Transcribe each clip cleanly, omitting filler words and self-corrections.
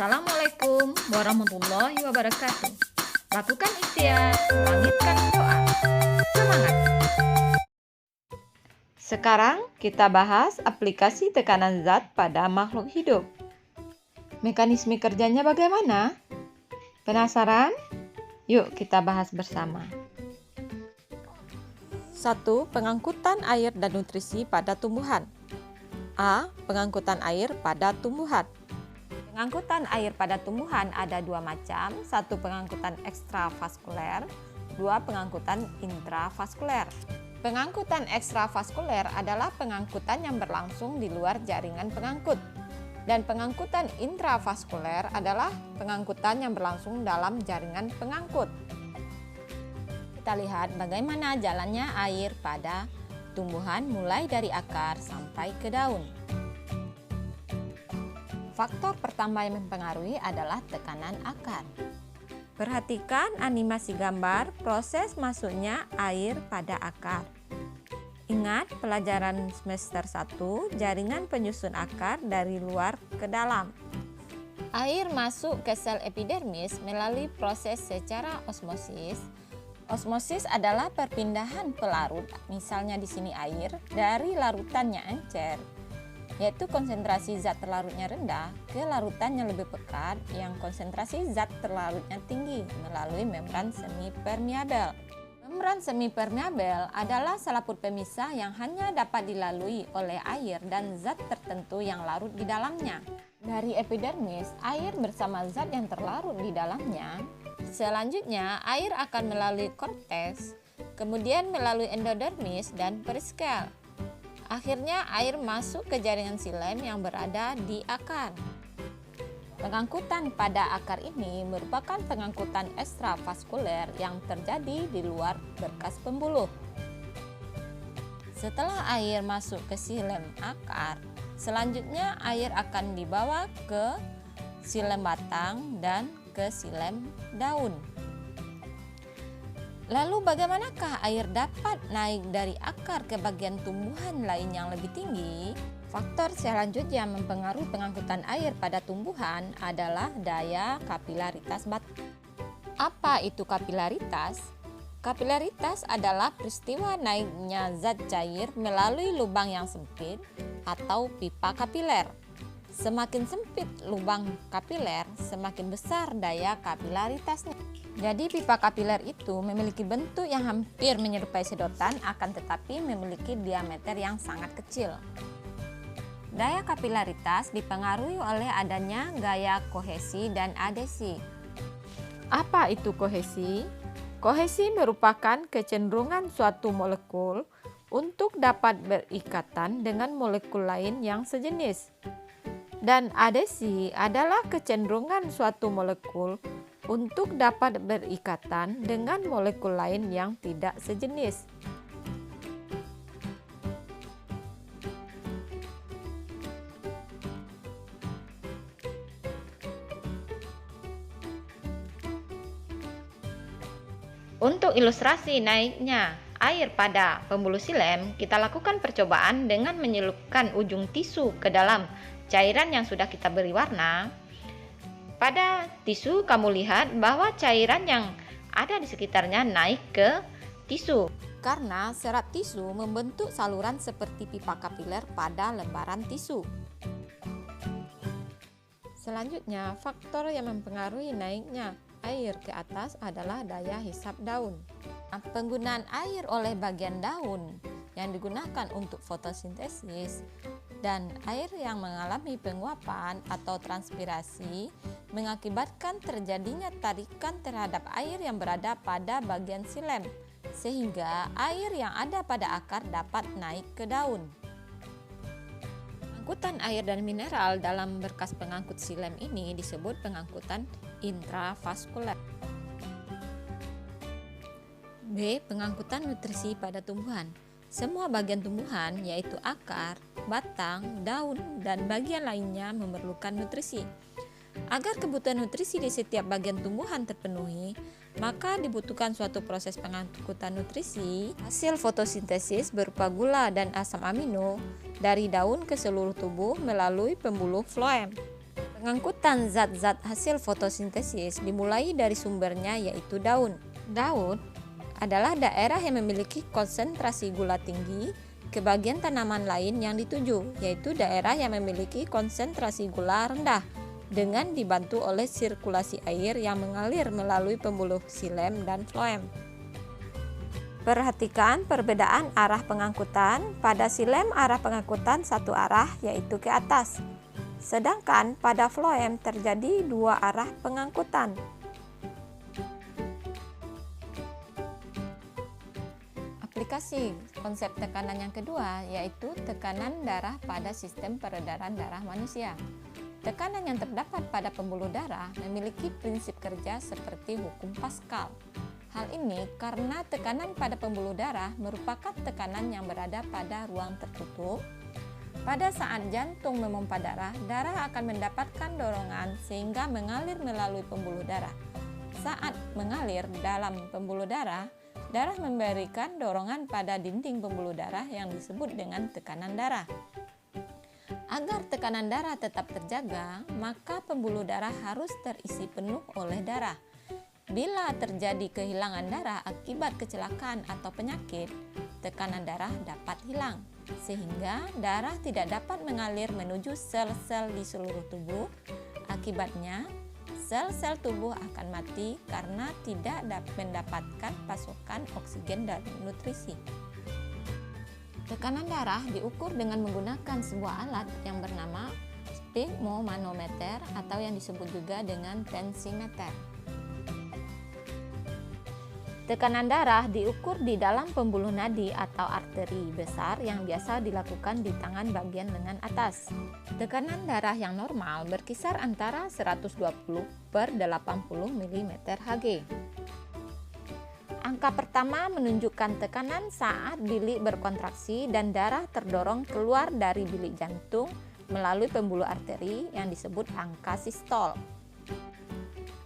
Assalamualaikum warahmatullahi wabarakatuh. Lakukan ikhtiar, langitkan doa. Semangat! Sekarang kita bahas aplikasi tekanan zat pada makhluk hidup. Mekanisme kerjanya bagaimana? Penasaran? Yuk kita bahas bersama. 1. Pengangkutan air dan nutrisi pada tumbuhan. A. Pengangkutan air pada tumbuhan. Pengangkutan air pada tumbuhan ada dua macam, satu pengangkutan ekstravaskuler, dua pengangkutan intravaskuler. Pengangkutan ekstravaskuler adalah pengangkutan yang berlangsung di luar jaringan pengangkut, dan pengangkutan intravaskuler adalah pengangkutan yang berlangsung dalam jaringan pengangkut. Kita lihat bagaimana jalannya air pada tumbuhan mulai dari akar sampai ke daun. Faktor pertama yang mempengaruhi adalah tekanan akar. Perhatikan animasi gambar proses masuknya air pada akar. Ingat pelajaran semester 1, jaringan penyusun akar dari luar ke dalam. Air masuk ke sel epidermis melalui proses secara osmosis. Osmosis adalah perpindahan pelarut, misalnya di sini air, dari larutannya encer, yaitu konsentrasi zat terlarutnya rendah, ke larutan yang lebih pekat yang konsentrasi zat terlarutnya tinggi melalui membran semipermeabel. Membran semipermeabel adalah selaput pemisah yang hanya dapat dilalui oleh air dan zat tertentu yang larut di dalamnya. Dari epidermis, air bersama zat yang terlarut di dalamnya. Selanjutnya, air akan melalui korteks, kemudian melalui endodermis dan periskel. Akhirnya air masuk ke jaringan xilem yang berada di akar. Pengangkutan pada akar ini merupakan pengangkutan ekstravaskuler yang terjadi di luar berkas pembuluh. Setelah air masuk ke xilem akar, selanjutnya air akan dibawa ke xilem batang dan ke xilem daun. Lalu bagaimanakah air dapat naik dari akar ke bagian tumbuhan lain yang lebih tinggi? Faktor selanjutnya yang mempengaruhi pengangkutan air pada tumbuhan adalah daya kapilaritas batang. Apa itu kapilaritas? Kapilaritas adalah peristiwa naiknya zat cair melalui lubang yang sempit atau pipa kapiler. Semakin sempit lubang kapiler, semakin besar daya kapilaritasnya. Jadi pipa kapiler itu memiliki bentuk yang hampir menyerupai sedotan, akan tetapi memiliki diameter yang sangat kecil. Daya kapilaritas dipengaruhi oleh adanya gaya kohesi dan adesi. Apa itu kohesi? Kohesi merupakan kecenderungan suatu molekul untuk dapat berikatan dengan molekul lain yang sejenis. Dan adesi adalah kecenderungan suatu molekul untuk dapat berikatan dengan molekul lain yang tidak sejenis. Untuk ilustrasi naiknya air pada pembuluh xilem, kita lakukan percobaan dengan menyelupkan ujung tisu ke dalam cairan yang sudah kita beri warna. Pada tisu kamu lihat bahwa cairan yang ada di sekitarnya naik ke tisu. Karena serat tisu membentuk saluran seperti pipa kapiler pada lembaran tisu. Selanjutnya, faktor yang mempengaruhi naiknya air ke atas adalah daya hisap daun. Penggunaan air oleh bagian daun yang digunakan untuk fotosintesis dan air yang mengalami penguapan atau transpirasi mengakibatkan terjadinya tarikan terhadap air yang berada pada bagian xilem, sehingga air yang ada pada akar dapat naik ke daun. Pengangkutan air dan mineral dalam berkas pengangkut xilem ini disebut pengangkutan intravaskuler. B. Pengangkutan nutrisi pada tumbuhan. Semua bagian tumbuhan, yaitu akar, batang, daun, dan bagian lainnya memerlukan nutrisi. Agar kebutuhan nutrisi di setiap bagian tumbuhan terpenuhi, maka dibutuhkan suatu proses pengangkutan nutrisi, hasil fotosintesis berupa gula dan asam amino, dari daun ke seluruh tubuh melalui pembuluh floem. Pengangkutan zat-zat hasil fotosintesis dimulai dari sumbernya yaitu daun. Daun adalah daerah yang memiliki konsentrasi gula tinggi ke bagian tanaman lain yang dituju, yaitu daerah yang memiliki konsentrasi gula rendah dengan dibantu oleh sirkulasi air yang mengalir melalui pembuluh xilem dan floem. Perhatikan perbedaan arah pengangkutan. Pada xilem arah pengangkutan satu arah yaitu ke atas. Sedangkan pada floem terjadi dua arah pengangkutan. Aplikasi konsep tekanan yang kedua yaitu tekanan darah pada sistem peredaran darah manusia. Tekanan yang terdapat pada pembuluh darah memiliki prinsip kerja seperti hukum Pascal. Hal ini karena tekanan pada pembuluh darah merupakan tekanan yang berada pada ruang tertutup. Pada saat jantung memompa darah, darah akan mendapatkan dorongan sehingga mengalir melalui pembuluh darah. Saat mengalir dalam pembuluh darah, darah memberikan dorongan pada dinding pembuluh darah yang disebut dengan tekanan darah. Agar tekanan darah tetap terjaga, maka pembuluh darah harus terisi penuh oleh darah. Bila terjadi kehilangan darah akibat kecelakaan atau penyakit, tekanan darah dapat hilang, sehingga darah tidak dapat mengalir menuju sel-sel di seluruh tubuh. Akibatnya, sel-sel tubuh akan mati karena tidak mendapatkan pasokan oksigen dan nutrisi. Tekanan darah diukur dengan menggunakan sebuah alat yang bernama sphygmomanometer atau yang disebut juga dengan tensimeter. Tekanan darah diukur di dalam pembuluh nadi atau arteri besar yang biasa dilakukan di tangan bagian lengan atas. Tekanan darah yang normal berkisar antara 120/80 mm/Hg. Angka pertama menunjukkan tekanan saat bilik berkontraksi dan darah terdorong keluar dari bilik jantung melalui pembuluh arteri yang disebut angka sistol.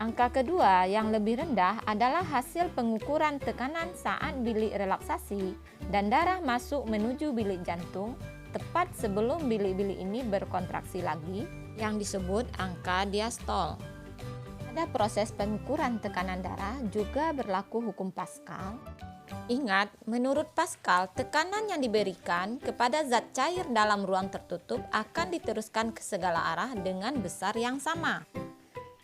Angka kedua yang lebih rendah adalah hasil pengukuran tekanan saat bilik relaksasi dan darah masuk menuju bilik jantung tepat sebelum bilik-bilik ini berkontraksi lagi yang disebut angka diastol. Pada proses pengukuran tekanan darah juga berlaku hukum Pascal. Ingat, menurut Pascal, tekanan yang diberikan kepada zat cair dalam ruang tertutup akan diteruskan ke segala arah dengan besar yang sama.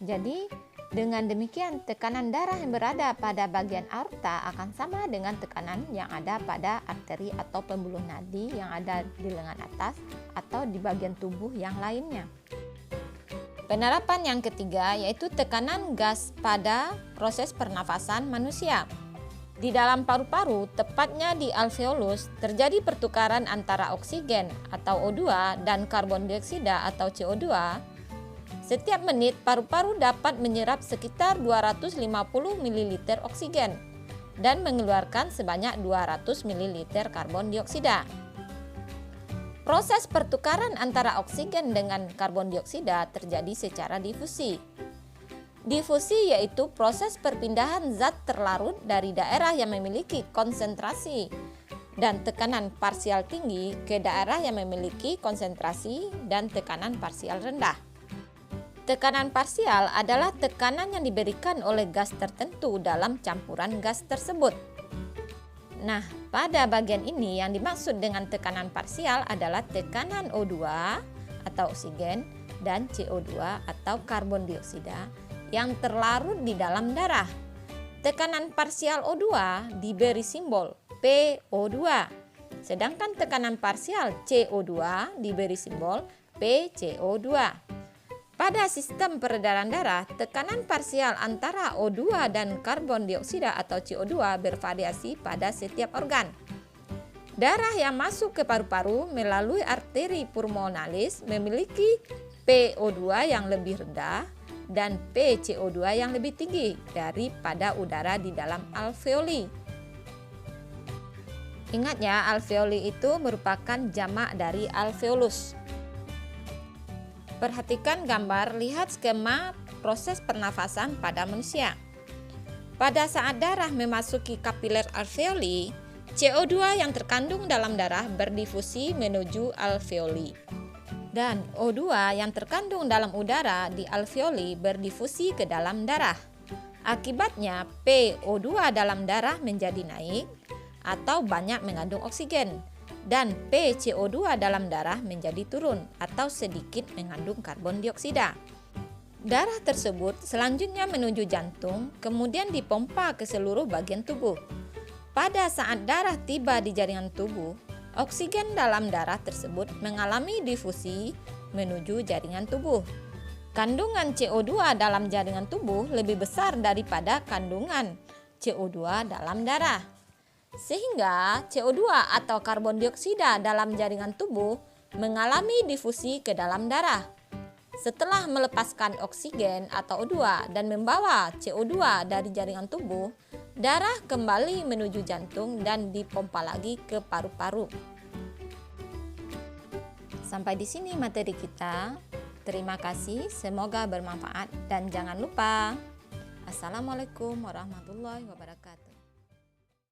Jadi, dengan demikian, tekanan darah yang berada pada bagian aorta akan sama dengan tekanan yang ada pada arteri atau pembuluh nadi yang ada di lengan atas atau di bagian tubuh yang lainnya. Penerapan yang ketiga yaitu tekanan gas pada proses pernafasan manusia. Di dalam paru-paru, tepatnya di alveolus, terjadi pertukaran antara oksigen atau O2 dan karbon dioksida atau CO2. Setiap menit, paru-paru dapat menyerap sekitar 250 ml oksigen dan mengeluarkan sebanyak 200 ml karbon dioksida. Proses pertukaran antara oksigen dengan karbon dioksida terjadi secara difusi. Difusi yaitu proses perpindahan zat terlarut dari daerah yang memiliki konsentrasi dan tekanan parsial tinggi ke daerah yang memiliki konsentrasi dan tekanan parsial rendah. Tekanan parsial adalah tekanan yang diberikan oleh gas tertentu dalam campuran gas tersebut. Nah, pada bagian ini yang dimaksud dengan tekanan parsial adalah tekanan O2 atau oksigen dan CO2 atau karbon dioksida yang terlarut di dalam darah. Tekanan parsial O2 diberi simbol PO2, sedangkan tekanan parsial CO2 diberi simbol PCO2. Pada sistem peredaran darah, tekanan parsial antara O2 dan karbon dioksida atau CO2 bervariasi pada setiap organ. Darah yang masuk ke paru-paru melalui arteri pulmonalis memiliki PO2 yang lebih rendah dan PCO2 yang lebih tinggi daripada udara di dalam alveoli. Ingat ya, alveoli itu merupakan jamak dari alveolus. Perhatikan gambar, lihat skema proses pernafasan pada manusia. Pada saat darah memasuki kapiler alveoli, CO2 yang terkandung dalam darah berdifusi menuju alveoli. Dan O2 yang terkandung dalam udara di alveoli berdifusi ke dalam darah. Akibatnya PO2 dalam darah menjadi naik atau banyak mengandung oksigen, dan PCO2 dalam darah menjadi turun atau sedikit mengandung karbon dioksida. Darah tersebut selanjutnya menuju jantung, kemudian dipompa ke seluruh bagian tubuh. Pada saat darah tiba di jaringan tubuh, oksigen dalam darah tersebut mengalami difusi menuju jaringan tubuh. Kandungan CO2 dalam jaringan tubuh lebih besar daripada kandungan CO2 dalam darah. Sehingga CO2 atau karbon dioksida dalam jaringan tubuh mengalami difusi ke dalam darah. Setelah melepaskan oksigen atau O2 dan membawa CO2 dari jaringan tubuh, darah kembali menuju jantung dan dipompa lagi ke paru-paru. Sampai di sini materi kita. Terima kasih, semoga bermanfaat dan jangan lupa. Assalamualaikum warahmatullahi wabarakatuh.